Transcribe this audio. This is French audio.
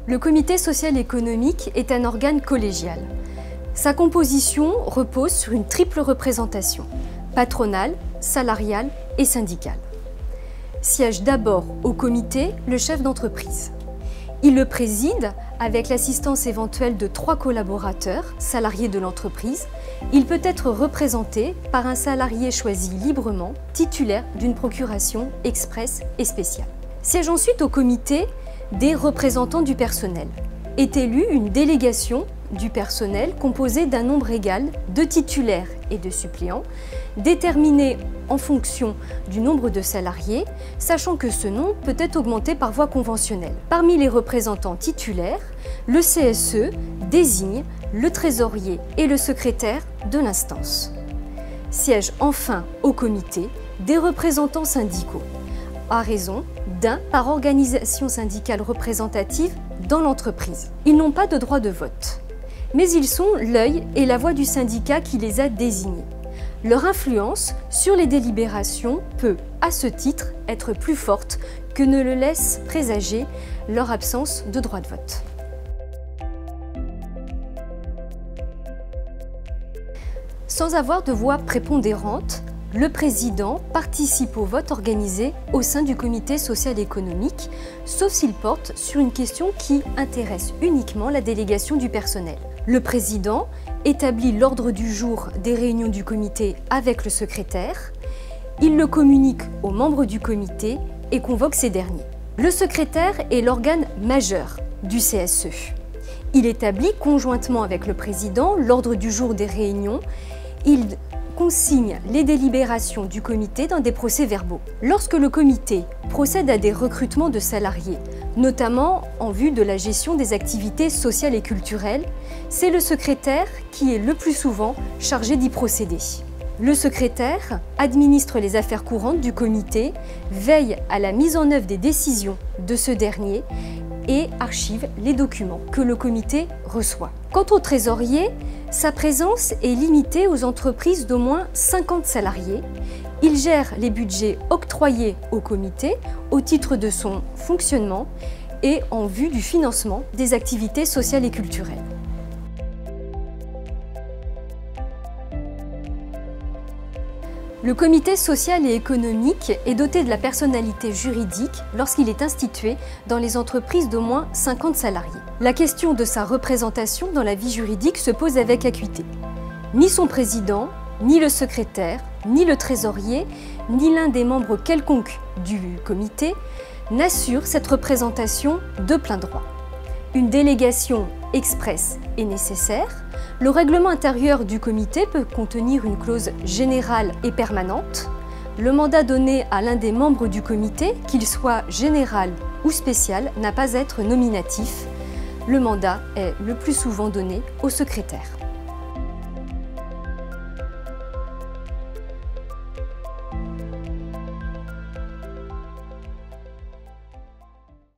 Le comité social économique est un organe collégial. Sa composition repose sur une triple représentation, patronale, salariale et syndicale. Siège d'abord au comité le chef d'entreprise. Il le préside avec l'assistance éventuelle de 3 collaborateurs, salariés de l'entreprise. Il peut être représenté par un salarié choisi librement, titulaire d'une procuration express et spéciale. Siège ensuite au comité des représentants du personnel. Est élue une délégation du personnel composée d'un nombre égal de titulaires et de suppléants, déterminé en fonction du nombre de salariés, sachant que ce nombre peut être augmenté par voie conventionnelle. Parmi les représentants titulaires, le CSE désigne le trésorier et le secrétaire de l'instance. Siègent enfin au comité des représentants syndicaux, à raison d'un par organisation syndicale représentative dans l'entreprise. Ils n'ont pas de droit de vote, mais ils sont l'œil et la voix du syndicat qui les a désignés. Leur influence sur les délibérations peut, à ce titre, être plus forte que ne le laisse présager leur absence de droit de vote. Sans avoir de voix prépondérante, le président participe au vote organisé au sein du comité social économique, sauf s'il porte sur une question qui intéresse uniquement la délégation du personnel. Le président établit l'ordre du jour des réunions du comité avec le secrétaire. Il le communique aux membres du comité et convoque ces derniers. Le secrétaire est l'organe majeur du CSE. Il établit conjointement avec le président l'ordre du jour des réunions. Il consigne les délibérations du comité dans des procès-verbaux. Lorsque le comité procède à des recrutements de salariés, notamment en vue de la gestion des activités sociales et culturelles, c'est le secrétaire qui est le plus souvent chargé d'y procéder. Le secrétaire administre les affaires courantes du comité, veille à la mise en œuvre des décisions de ce dernier et archive les documents que le comité reçoit. Quant au trésorier, sa présence est limitée aux entreprises d'au moins 50 salariés. Il gère les budgets octroyés au comité au titre de son fonctionnement et en vue du financement des activités sociales et culturelles. Le comité social et économique est doté de la personnalité juridique lorsqu'il est institué dans les entreprises d'au moins 50 salariés. La question de sa représentation dans la vie juridique se pose avec acuité. Ni son président, ni le secrétaire, ni le trésorier, ni l'un des membres quelconques du comité n'assure cette représentation de plein droit. Une délégation express est nécessaire. Le règlement intérieur du comité peut contenir une clause générale et permanente. Le mandat donné à l'un des membres du comité, qu'il soit général ou spécial, n'a pas à être nominatif. Le mandat est le plus souvent donné au secrétaire.